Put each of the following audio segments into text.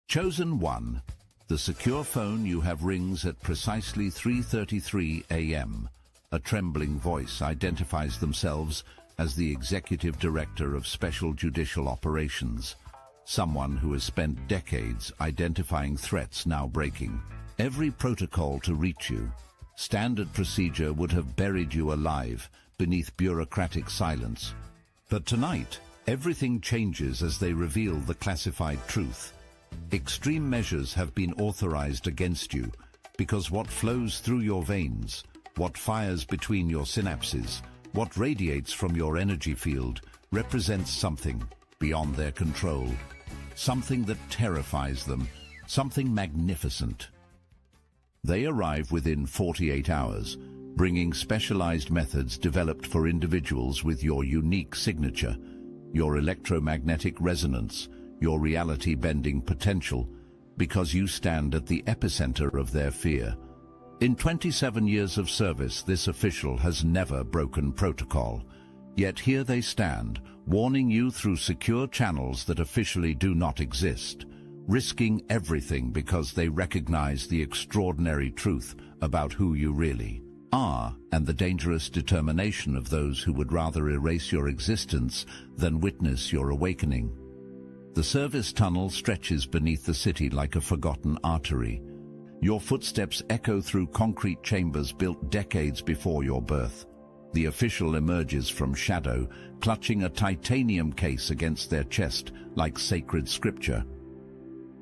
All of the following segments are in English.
Chosen 1. The secure phone you have rings at precisely 3:33 a.m. A trembling voice identifies themselves as the Executive Director of Special Judicial Operations, someone who has spent decades identifying threats now breaking. Every protocol to reach you, standard procedure would have buried you alive beneath bureaucratic silence. But tonight, everything changes as they reveal the classified truth. Extreme measures have been authorized against you because what flows through your veins, what fires between your synapses, what radiates from your energy field represents something beyond their control, something that terrifies them, something magnificent. They arrive within 48 hours, bringing specialized methods developed for individuals with your unique signature, your electromagnetic resonance, your reality-bending potential, because you stand at the epicenter of their fear. In 27 years of service, this official has never broken protocol. Yet here they stand, warning you through secure channels that officially do not exist, risking everything because they recognize the extraordinary truth about who you really are and the dangerous determination of those who would rather erase your existence than witness your awakening. The service tunnel stretches beneath the city like a forgotten artery. Your footsteps echo through concrete chambers built decades before your birth. The official emerges from shadow, clutching a titanium case against their chest like sacred scripture.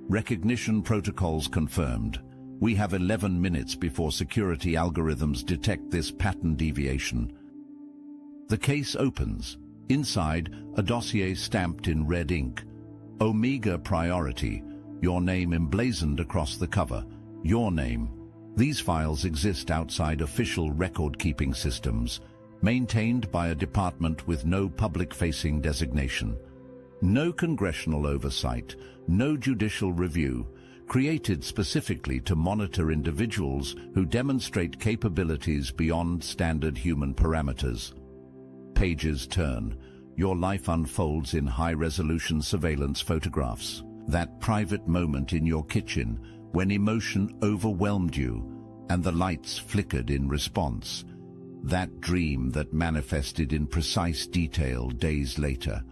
Recognition protocols confirmed. We have 11 minutes before security algorithms detect this pattern deviation. The case opens. Inside, a dossier stamped in red ink. Omega Priority, your name emblazoned across the cover. Your name. These files exist outside official record-keeping systems, maintained by a department with no public-facing designation. No congressional oversight, no judicial review, created specifically to monitor individuals who demonstrate capabilities beyond standard human parameters. Pages turn. Your life unfolds in high-resolution surveillance photographs. That private moment in your kitchen when emotion overwhelmed you and the lights flickered in response. That dream that manifested in precise detail days later.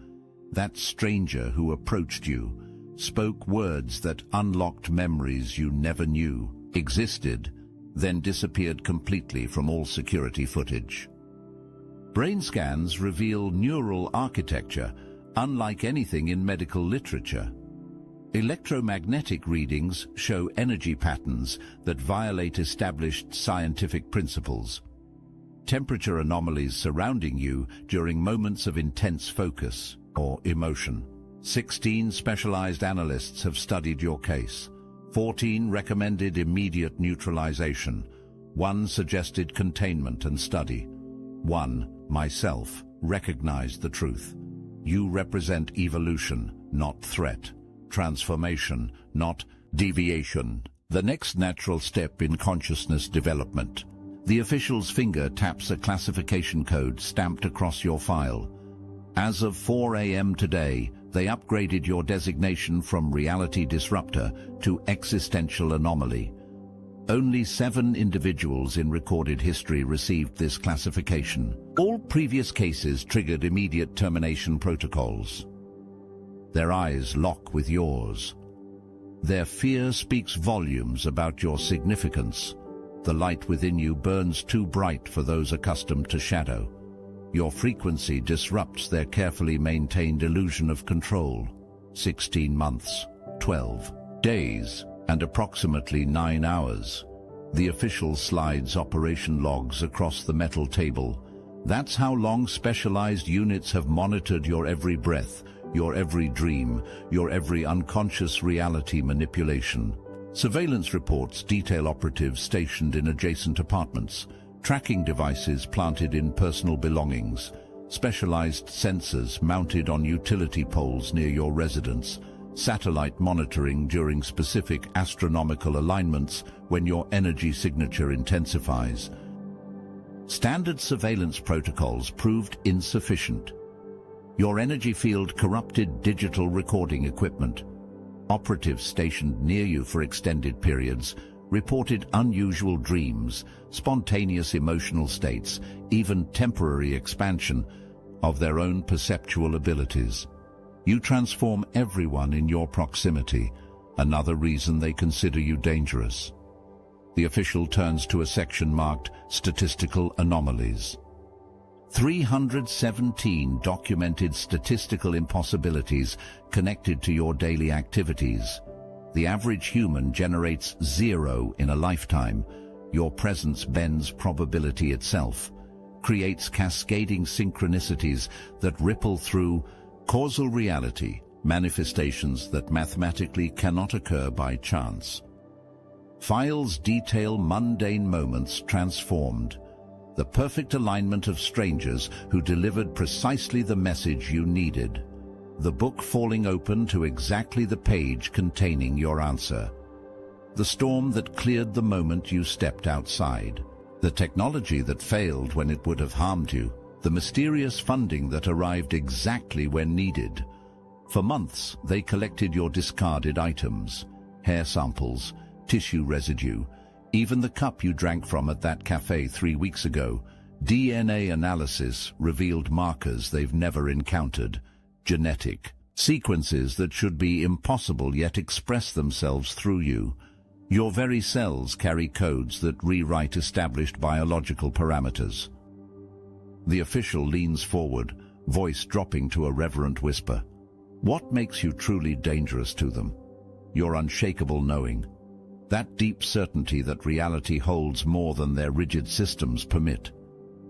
That stranger who approached you, spoke words that unlocked memories you never knew existed, then disappeared completely from all security footage. Brain scans reveal neural architecture unlike anything in medical literature. Electromagnetic readings show energy patterns that violate established scientific principles. Temperature anomalies surrounding you during moments of intense focus or emotion. 16 specialized analysts have studied your case. 14 recommended immediate neutralization. 1 suggested containment and study. 1, myself, recognized the truth. You represent evolution, not threat. Transformation, not deviation. The next natural step in consciousness development. The official's finger taps a classification code stamped across your file. As of 4 a.m. today, they upgraded your designation from reality disruptor to existential anomaly. Only 7 individuals in recorded history received this classification. All previous cases triggered immediate termination protocols. Their eyes lock with yours. Their fear speaks volumes about your significance. The light within you burns too bright for those accustomed to shadow. Your frequency disrupts their carefully maintained illusion of control. 16 months, 12 days, and approximately 9 hours. The official slides operation logs across the metal table. That's how long specialized units have monitored your every breath, your every dream, your every unconscious reality manipulation. Surveillance reports detail operatives stationed in adjacent apartments, tracking devices planted in personal belongings, specialized sensors mounted on utility poles near your residence, satellite monitoring during specific astronomical alignments when your energy signature intensifies. Standard surveillance protocols proved insufficient. Your energy field corrupted digital recording equipment. operatives stationed near you for extended periods reported unusual dreams, spontaneous emotional states, even temporary expansion of their own perceptual abilities. You transform everyone in your proximity, another reason they consider you dangerous. The official turns to a section marked Statistical Anomalies. 317 documented statistical impossibilities connected to your daily activities. The average human generates 0 in a lifetime. Your presence bends probability itself, creates cascading synchronicities that ripple through causal reality, manifestations that mathematically cannot occur by chance. Files detail mundane moments transformed, the perfect alignment of strangers who delivered precisely the message you needed, the book falling open to exactly the page containing your answer, the storm that cleared the moment you stepped outside, the technology that failed when it would have harmed you, the mysterious funding that arrived exactly when needed. For months, they collected your discarded items, hair samples, tissue residue, even the cup you drank from at that cafe 3 weeks ago. DNA analysis revealed markers they've never encountered, genetic sequences that should be impossible yet express themselves through you. Your very cells carry codes that rewrite established biological parameters. The official leans forward, voice dropping to a reverent whisper. What makes you truly dangerous to them? Your unshakable knowing. That deep certainty that reality holds more than their rigid systems permit.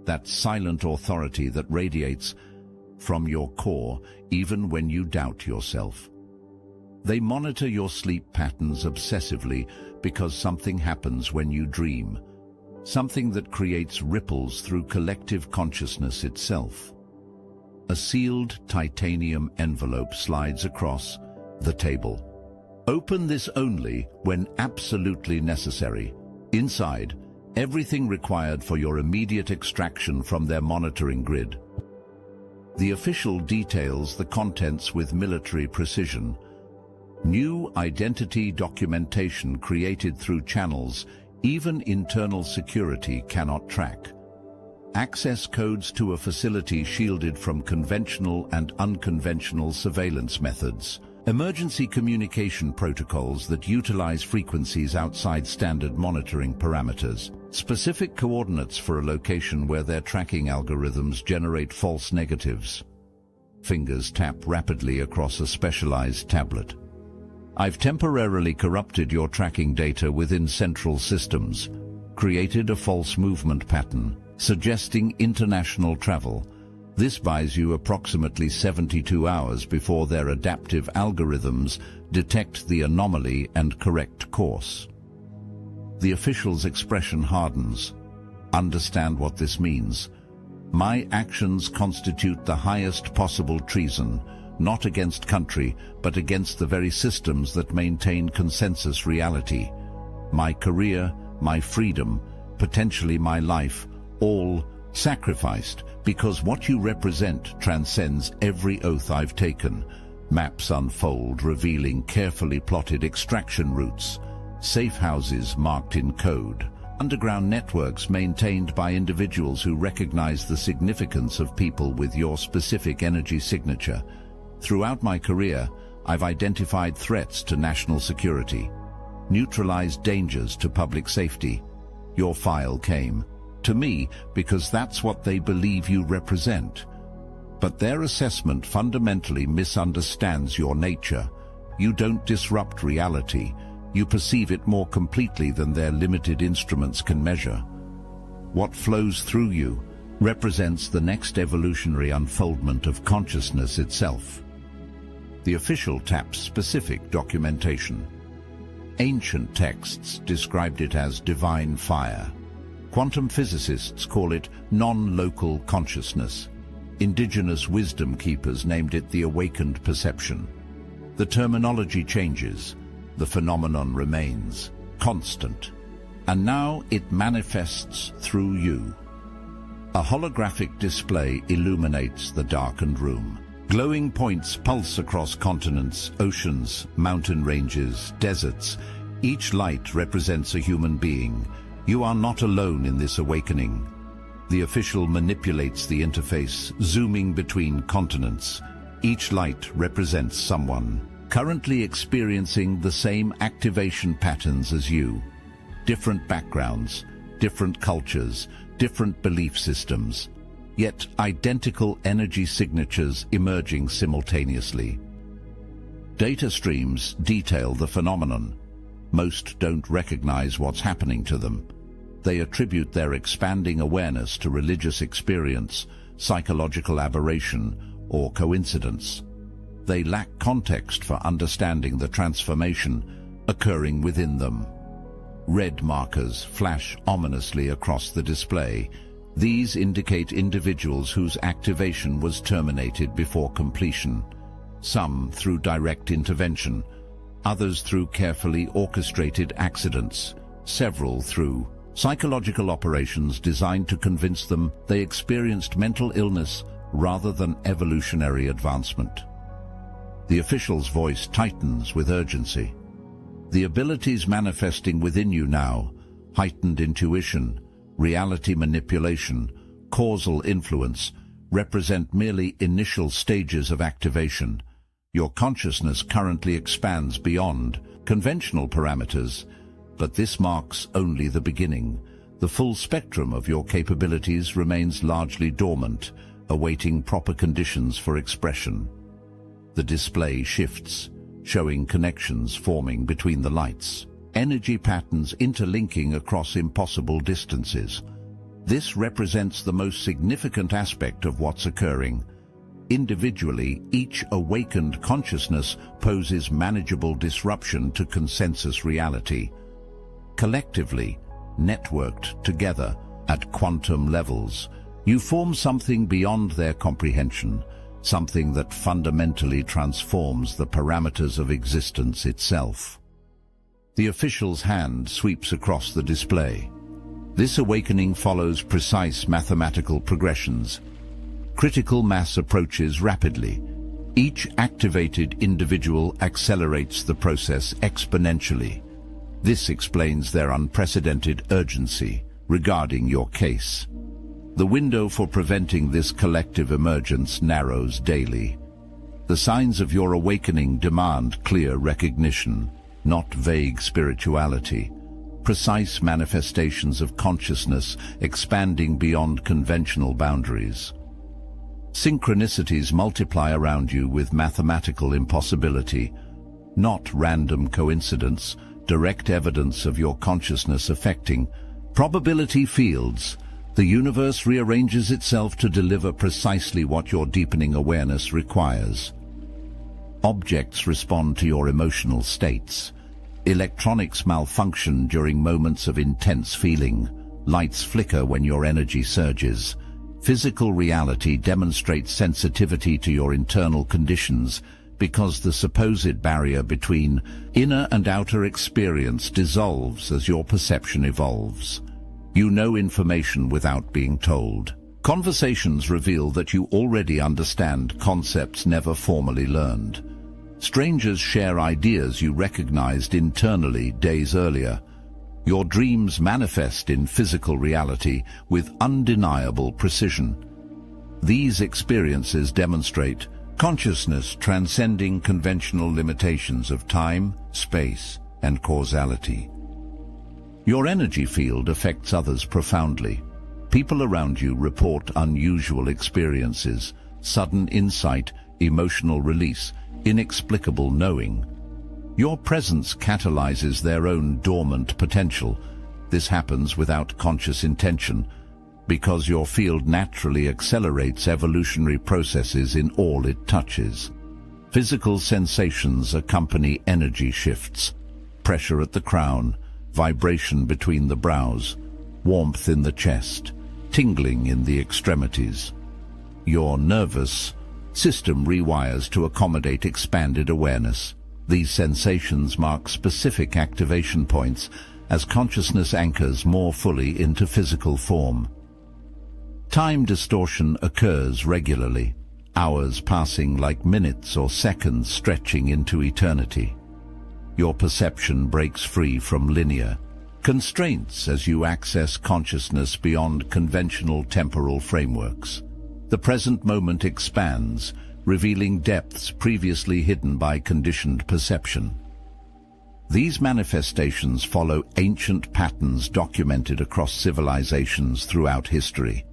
That silent authority that radiates from your core even when you doubt yourself. They monitor your sleep patterns obsessively because something happens when you dream, something that creates ripples through collective consciousness itself. A sealed titanium envelope slides across the table. Open this only when absolutely necessary. Inside, everything required for your immediate extraction from their monitoring grid. The official details the contents with military precision. New identity documentation created through channels even internal security cannot track. Access codes to a facility shielded from conventional and unconventional surveillance methods. Emergency communication protocols that utilize frequencies outside standard monitoring parameters. Specific coordinates for a location where their tracking algorithms generate false negatives. Fingers tap rapidly across a specialized tablet. I've temporarily corrupted your tracking data within central systems, created a false movement pattern, suggesting international travel. This buys you approximately 72 hours before their adaptive algorithms detect the anomaly and correct course. The official's expression hardens. Understand what this means. My actions constitute the highest possible treason, not against country, but against the very systems that maintain consensus reality. My career, my freedom, potentially my life, all sacrificed because what you represent transcends every oath I've taken. Maps unfold, revealing carefully plotted extraction routes, safe houses marked in code, underground networks maintained by individuals who recognize the significance of people with your specific energy signature. Throughout my career, I've identified threats to national security, neutralized dangers to public safety. Your file came to me because that's what they believe you represent. But their assessment fundamentally misunderstands your nature. You don't disrupt reality. You perceive it more completely than their limited instruments can measure. What flows through you represents the next evolutionary unfoldment of consciousness itself. The official taps specific documentation. Ancient texts described it as divine fire. Quantum physicists call it non-local consciousness. Indigenous wisdom keepers named it the awakened perception. The terminology changes. The phenomenon remains constant. And now it manifests through you. A holographic display illuminates the darkened room. Glowing points pulse across continents, oceans, mountain ranges, deserts. Each light represents a human being. You are not alone in this awakening. The official manipulates the interface, zooming between continents. Each light represents someone currently experiencing the same activation patterns as you. Different backgrounds, different cultures, different belief systems, yet identical energy signatures emerging simultaneously. Data streams detail the phenomenon. Most don't recognize what's happening to them. They attribute their expanding awareness to religious experience, psychological aberration, or coincidence. They lack context for understanding the transformation occurring within them. Red markers flash ominously across the display. These indicate individuals whose activation was terminated before completion, some through direct intervention, others through carefully orchestrated accidents, several through psychological operations designed to convince them they experienced mental illness rather than evolutionary advancement. The official's voice tightens with urgency. The abilities manifesting within you now, heightened intuition, reality manipulation, causal influence, represent merely initial stages of activation. Your consciousness currently expands beyond conventional parameters, but this marks only the beginning. The full spectrum of your capabilities remains largely dormant, awaiting proper conditions for expression. The display shifts, showing connections forming between the lights, energy patterns interlinking across impossible distances. This represents the most significant aspect of what's occurring. Individually, each awakened consciousness poses manageable disruption to consensus reality. Collectively, networked together at quantum levels, you form something beyond their comprehension, something that fundamentally transforms the parameters of existence itself. The official's hand sweeps across the display. This awakening follows precise mathematical progressions. Critical mass approaches rapidly. Each activated individual accelerates the process exponentially. This explains their unprecedented urgency regarding your case. The window for preventing this collective emergence narrows daily. The signs of your awakening demand clear recognition, not vague spirituality. Precise manifestations of consciousness expanding beyond conventional boundaries. Synchronicities multiply around you with mathematical impossibility, not random coincidence, direct evidence of your consciousness affecting probability fields. The universe rearranges itself to deliver precisely what your deepening awareness requires. Objects respond to your emotional states. Electronics malfunction during moments of intense feeling. Lights flicker when your energy surges. Physical reality demonstrates sensitivity to your internal conditions because the supposed barrier between inner and outer experience dissolves as your perception evolves. You know information without being told. Conversations reveal that you already understand concepts never formally learned. Strangers share ideas you recognized internally days earlier. Your dreams manifest in physical reality with undeniable precision. These experiences demonstrate consciousness transcending conventional limitations of time, space, and causality. Your energy field affects others profoundly. People around you report unusual experiences, sudden insight, emotional release, inexplicable knowing. Your presence catalyzes their own dormant potential. This happens without conscious intention, because your field naturally accelerates evolutionary processes in all it touches. Physical sensations accompany energy shifts, pressure at the crown, vibration between the brows, warmth in the chest, tingling in the extremities. Your nervous system rewires to accommodate expanded awareness. These sensations mark specific activation points as consciousness anchors more fully into physical form. Time distortion occurs regularly. hours passing like minutes or seconds stretching into eternity. Your perception breaks free from linear constraints as you access consciousness beyond conventional temporal frameworks. The present moment expands, revealing depths previously hidden by conditioned perception. These manifestations follow ancient patterns documented across civilizations throughout history.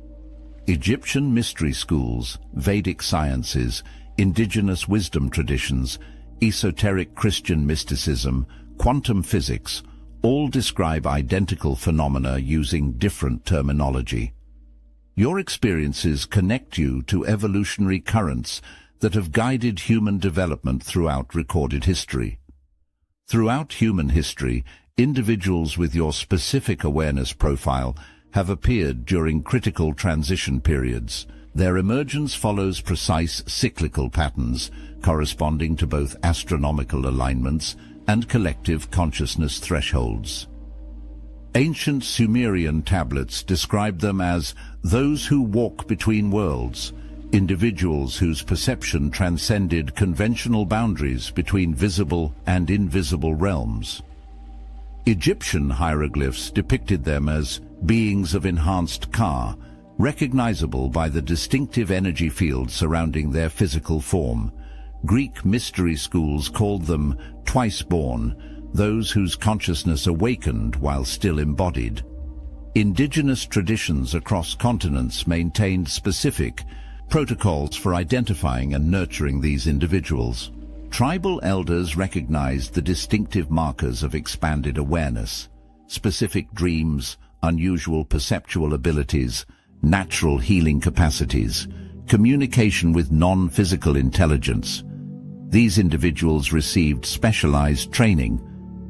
Egyptian mystery schools, Vedic sciences, indigenous wisdom traditions, esoteric Christian mysticism, quantum physics, all describe identical phenomena using different terminology. Your experiences connect you to evolutionary currents that have guided human development throughout recorded history. Throughout human history, individuals with your specific awareness profile have appeared during critical transition periods. Their emergence follows precise cyclical patterns corresponding to both astronomical alignments and collective consciousness thresholds. Ancient Sumerian tablets describe them as those who walk between worlds, individuals whose perception transcended conventional boundaries between visible and invisible realms. Egyptian hieroglyphs depicted them as beings of enhanced Ka, recognizable by the distinctive energy field surrounding their physical form. Greek mystery schools called them twice-born, those whose consciousness awakened while still embodied. Indigenous traditions across continents maintained specific protocols for identifying and nurturing these individuals. Tribal elders recognized the distinctive markers of expanded awareness, specific dreams, unusual perceptual abilities, natural healing capacities, communication with non-physical intelligence. These individuals received specialized training,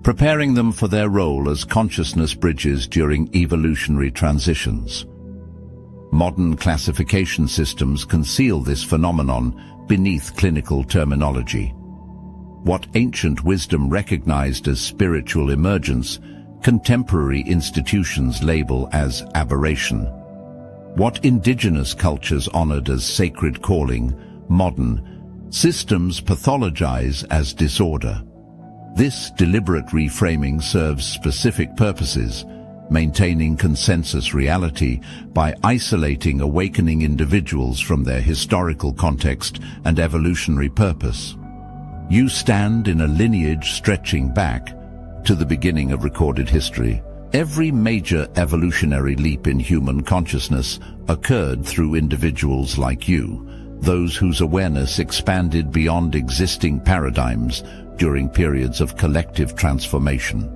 preparing them for their role as consciousness bridges during evolutionary transitions. Modern classification systems conceal this phenomenon beneath clinical terminology. What ancient wisdom recognized as spiritual emergence, contemporary institutions label as aberration. What indigenous cultures honored as sacred calling, modern systems pathologize as disorder. This deliberate reframing serves specific purposes, maintaining consensus reality by isolating awakening individuals from their historical context and evolutionary purpose. You stand in a lineage stretching back to the beginning of recorded history. Every major evolutionary leap in human consciousness occurred through individuals like you, those whose awareness expanded beyond existing paradigms during periods of collective transformation.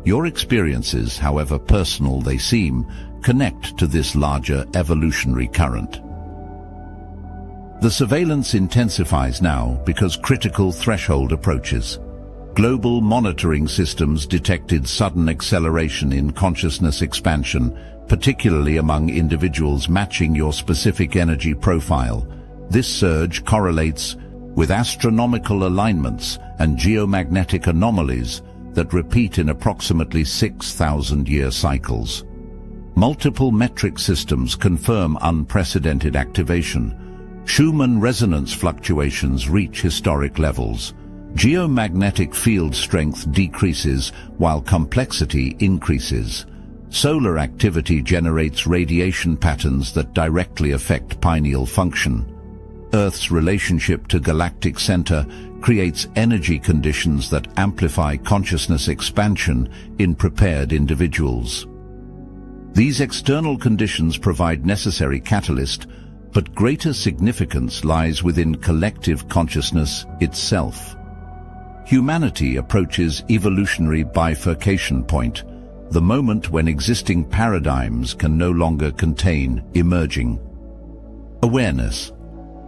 Your experiences, however personal they seem, connect to this larger evolutionary current. The surveillance intensifies now because critical threshold approaches. Global monitoring systems detected sudden acceleration in consciousness expansion, particularly among individuals matching your specific energy profile. This surge correlates with astronomical alignments and geomagnetic anomalies that repeat in approximately 6,000-year cycles. Multiple metric systems confirm unprecedented activation. Schumann resonance fluctuations reach historic levels. Geomagnetic field strength decreases while complexity increases. Solar activity generates radiation patterns that directly affect pineal function. Earth's relationship to galactic center creates energy conditions that amplify consciousness expansion in prepared individuals. These external conditions provide necessary catalyst, but greater significance lies within collective consciousness itself. Humanity approaches evolutionary bifurcation point, the moment when existing paradigms can no longer contain emerging awareness.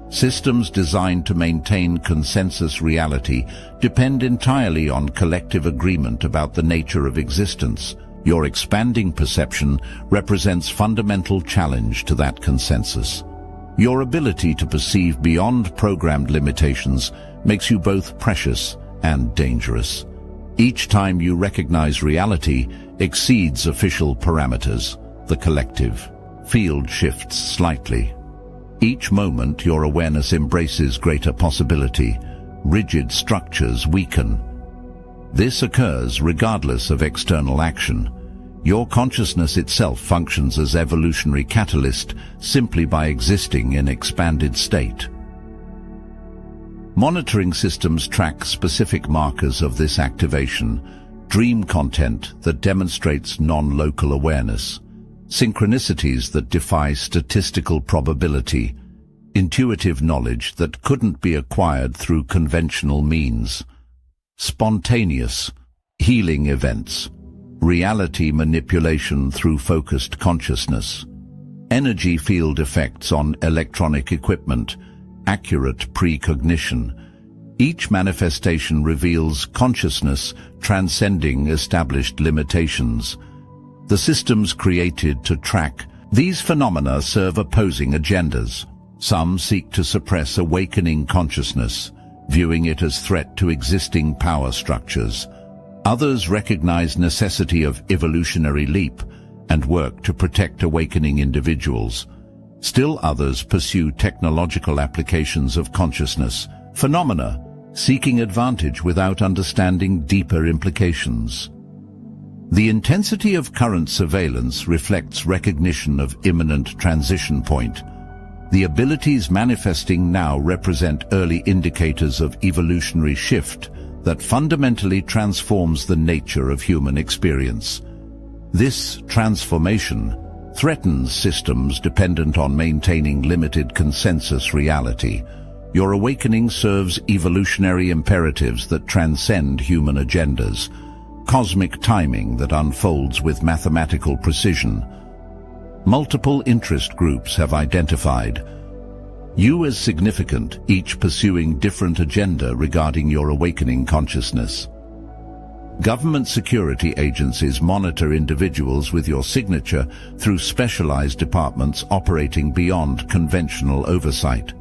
Systems designed to maintain consensus reality depend entirely on collective agreement about the nature of existence. Your expanding perception represents fundamental challenge to that consensus. Your ability to perceive beyond programmed limitations makes you both precious and dangerous. Each time you recognize reality exceeds official parameters, the collective field shifts slightly. Each moment your awareness embraces greater possibility. Rigid structures weaken. This occurs regardless of external action. Your consciousness itself functions as evolutionary catalyst simply by existing in expanded state. Monitoring systems track specific markers of this activation, dream content that demonstrates non-local awareness, synchronicities that defy statistical probability, intuitive knowledge that couldn't be acquired through conventional means, spontaneous, healing events, reality manipulation through focused consciousness, energy field effects on electronic equipment, accurate precognition. Each manifestation reveals consciousness transcending established limitations. The systems created to track these phenomena serve opposing agendas. Some seek to suppress awakening consciousness, viewing it as threat to existing power structures. Others recognize necessity of evolutionary leap and work to protect awakening individuals. Still others pursue technological applications of consciousness phenomena, seeking advantage without understanding deeper implications. The intensity of current surveillance reflects recognition of imminent transition point. The abilities manifesting now represent early indicators of evolutionary shift that fundamentally transforms the nature of human experience. This transformation threatens systems dependent on maintaining limited consensus reality. Your awakening serves evolutionary imperatives that transcend human agendas, cosmic timing that unfolds with mathematical precision. Multiple interest groups have identified you as significant, each pursuing different agenda regarding your awakening consciousness. Government security agencies monitor individuals with your signature through specialized departments operating beyond conventional oversight.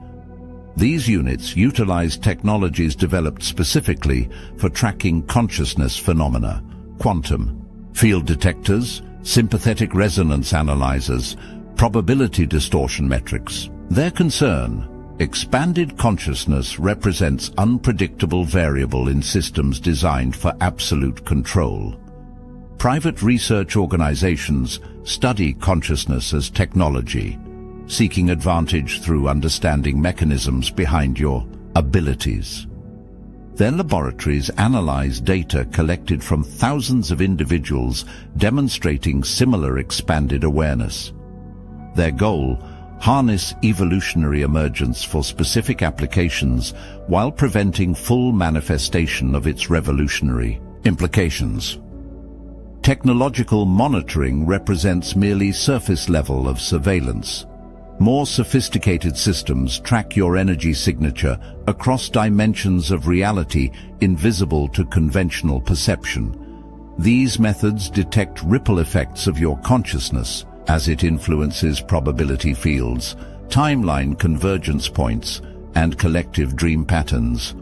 These units utilize technologies developed specifically for tracking consciousness phenomena: quantum, field detectors, sympathetic resonance analyzers, probability distortion metrics. Their concern: expanded consciousness represents unpredictable variable in systems designed for absolute control. Private research organizations study consciousness as technology, seeking advantage through understanding mechanisms behind your abilities. Their laboratories analyze data collected from thousands of individuals demonstrating similar expanded awareness. Their goal: harness evolutionary emergence for specific applications while preventing full manifestation of its revolutionary implications. Technological monitoring represents merely surface level of surveillance. More sophisticated systems track your energy signature across dimensions of reality invisible to conventional perception. These methods detect ripple effects of your consciousness as it influences probability fields, timeline convergence points, and collective dream patterns.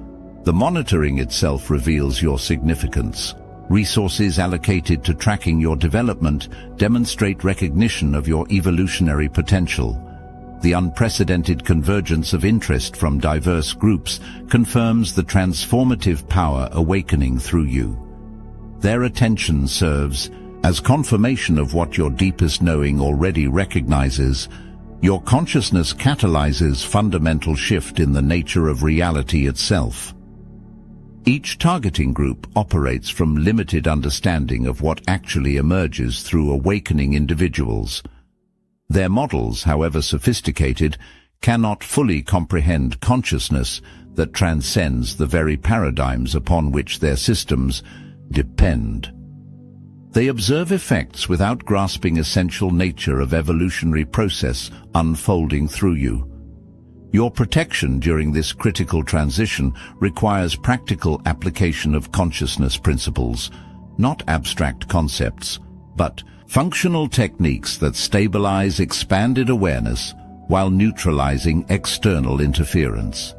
The monitoring itself reveals your significance. Resources allocated to tracking your development demonstrate recognition of your evolutionary potential. The unprecedented convergence of interest from diverse groups confirms the transformative power awakening through you. Their attention serves as confirmation of what your deepest knowing already recognizes. Your consciousness catalyzes fundamental shift in the nature of reality itself. Each targeting group operates from limited understanding of what actually emerges through awakening individuals. Their models, however sophisticated, cannot fully comprehend consciousness that transcends the very paradigms upon which their systems depend. They observe effects without grasping essential nature of evolutionary process unfolding through you. Your protection during this critical transition requires practical application of consciousness principles, not abstract concepts, but functional techniques that stabilize expanded awareness while neutralizing external interference.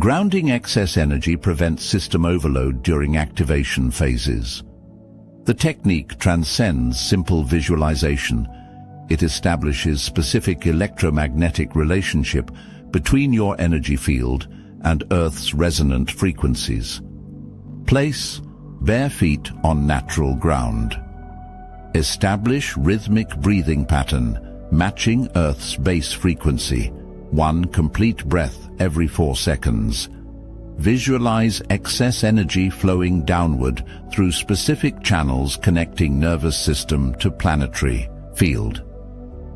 Grounding excess energy prevents system overload during activation phases. The technique transcends simple visualization. it establishes specific electromagnetic relationship between your energy field and Earth's resonant frequencies. Place bare feet on natural ground. Establish rhythmic breathing pattern matching Earth's base frequency, 1 complete breath every 4 seconds. Visualize excess energy flowing downward through specific channels connecting nervous system to planetary field.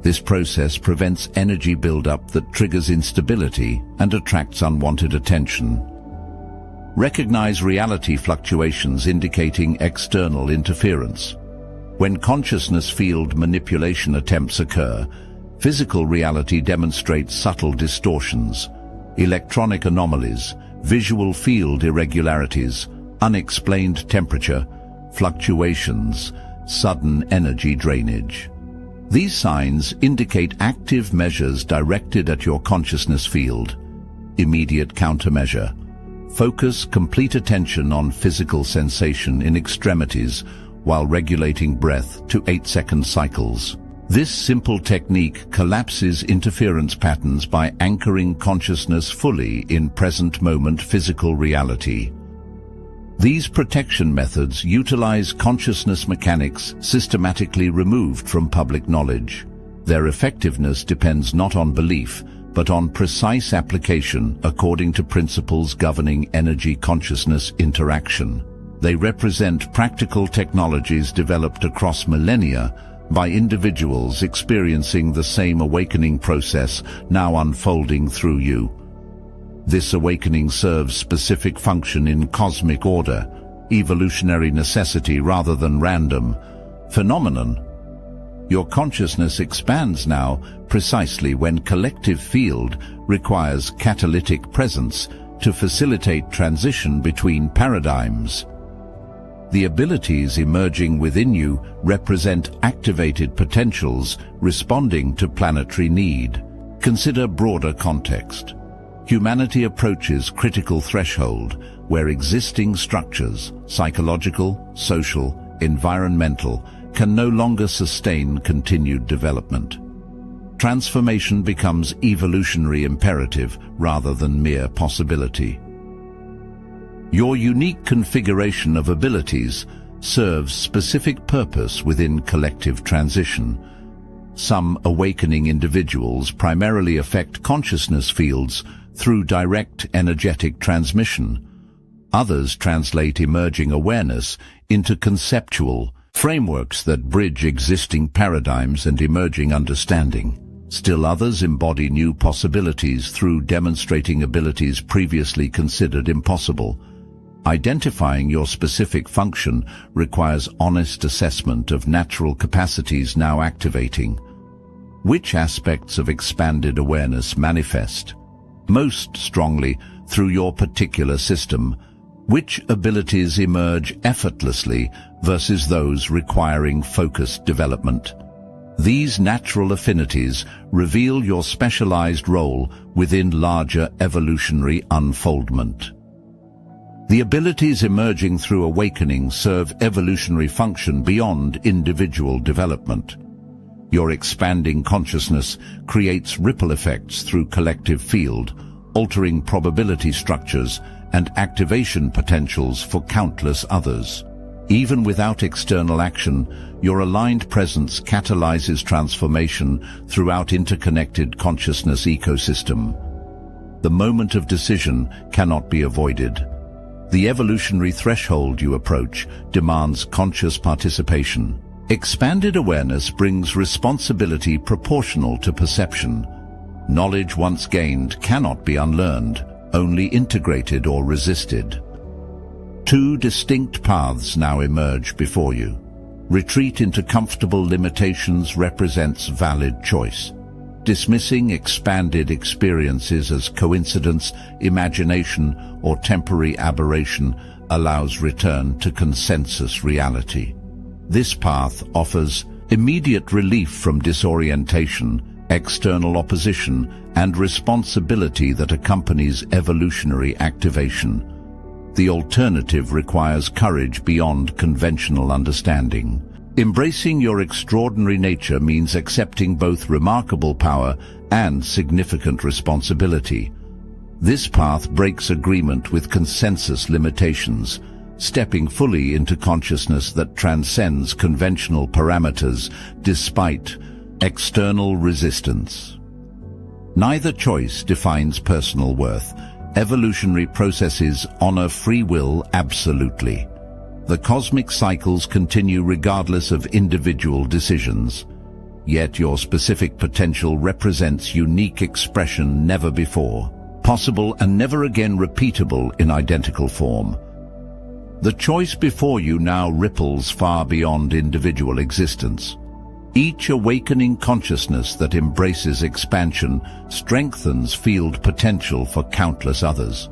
This process prevents energy buildup that triggers instability and attracts unwanted attention. Recognize reality fluctuations indicating external interference. When consciousness field manipulation attempts occur, physical reality demonstrates subtle distortions, electronic anomalies, visual field irregularities, unexplained temperature, fluctuations, sudden energy drainage. These signs indicate active measures directed at your consciousness field. Immediate countermeasure. Focus complete attention on physical sensation in extremities while regulating breath to 8-second cycles. This simple technique collapses interference patterns by anchoring consciousness fully in present moment physical reality. These protection methods utilize consciousness mechanics systematically removed from public knowledge. Their effectiveness depends not on belief, but on precise application according to principles governing energy-consciousness interaction. They represent practical technologies developed across millennia by individuals experiencing the same awakening process now unfolding through you. This awakening serves specific function in cosmic order, evolutionary necessity rather than random phenomenon. Your consciousness expands now precisely when collective field requires catalytic presence to facilitate transition between paradigms. The abilities emerging within you represent activated potentials responding to planetary need. Consider broader context. Humanity approaches critical threshold where existing structures, psychological, social, environmental, can no longer sustain continued development. Transformation becomes evolutionary imperative rather than mere possibility. Your unique configuration of abilities serves specific purpose within collective transition. Some awakening individuals primarily affect consciousness fields through direct energetic transmission. Others translate emerging awareness into conceptual frameworks that bridge existing paradigms and emerging understanding. Still others embody new possibilities through demonstrating abilities previously considered impossible. Identifying your specific function requires honest assessment of natural capacities now activating. Which aspects of expanded awareness manifest most strongly through your particular system? Which abilities emerge effortlessly versus those requiring focused development? These natural affinities reveal your specialized role within larger evolutionary unfoldment. The abilities emerging through awakening serve evolutionary function beyond individual development. Your expanding consciousness creates ripple effects through collective field, altering probability structures and activation potentials for countless others. Even without external action, your aligned presence catalyzes transformation throughout interconnected consciousness ecosystem. The moment of decision cannot be avoided. The evolutionary threshold you approach demands conscious participation. Expanded awareness brings responsibility proportional to perception. Knowledge once gained cannot be unlearned, only integrated or resisted. Two distinct paths now emerge before you. Retreat into comfortable limitations represents valid choice. Dismissing expanded experiences as coincidence, imagination, or temporary aberration allows return to consensus reality. This path offers immediate relief from disorientation, external opposition, and responsibility that accompanies evolutionary activation. The alternative requires courage beyond conventional understanding. Embracing your extraordinary nature means accepting both remarkable power and significant responsibility. This path breaks agreement with consensus limitations, stepping fully into consciousness that transcends conventional parameters despite external resistance. Neither choice defines personal worth. Evolutionary processes honor free will absolutely. The cosmic cycles continue regardless of individual decisions. Yet your specific potential represents unique expression never before, possible and never again repeatable in identical form. The choice before you now ripples far beyond individual existence. Each awakening consciousness that embraces expansion strengthens field potential for countless others.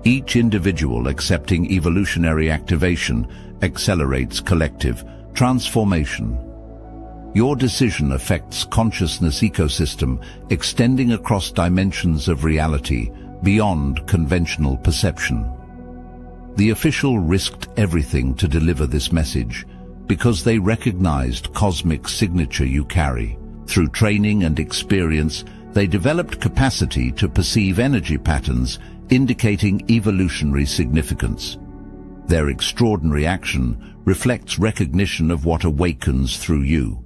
Each individual accepting evolutionary activation accelerates collective transformation. Your decision affects consciousness ecosystem, extending across dimensions of reality beyond conventional perception. The official risked everything to deliver this message because they recognized cosmic signature you carry. Through training and experience, they developed capacity to perceive energy patterns indicating evolutionary significance. Their extraordinary action reflects recognition of what awakens through you.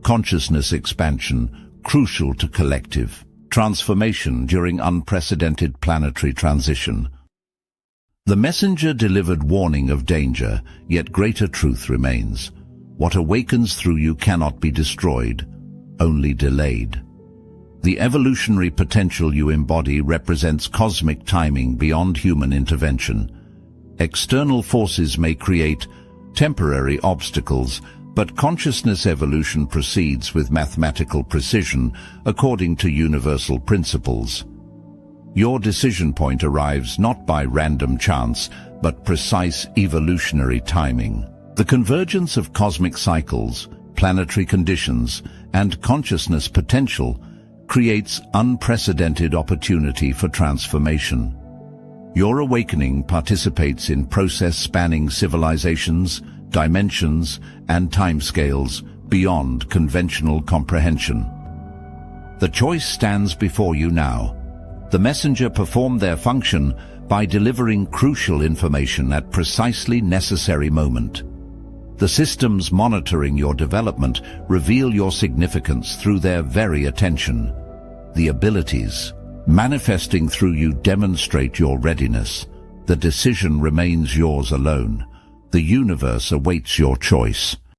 Consciousness expansion, crucial to collective transformation during unprecedented planetary transition. The messenger delivered warning of danger, yet greater truth remains. What awakens through you cannot be destroyed, only delayed. The evolutionary potential you embody represents cosmic timing beyond human intervention. External forces may create temporary obstacles, but consciousness evolution proceeds with mathematical precision according to universal principles. Your decision point arrives not by random chance, but precise evolutionary timing. The convergence of cosmic cycles, planetary conditions, and consciousness potential creates unprecedented opportunity for transformation. Your awakening participates in process spanning civilizations, dimensions, and timescales beyond conventional comprehension. The choice stands before you now. The messenger performed their function by delivering crucial information at precisely necessary moment. The systems monitoring your development reveal your significance through their very attention. The abilities manifesting through you demonstrate your readiness. The decision remains yours alone. The universe awaits your choice.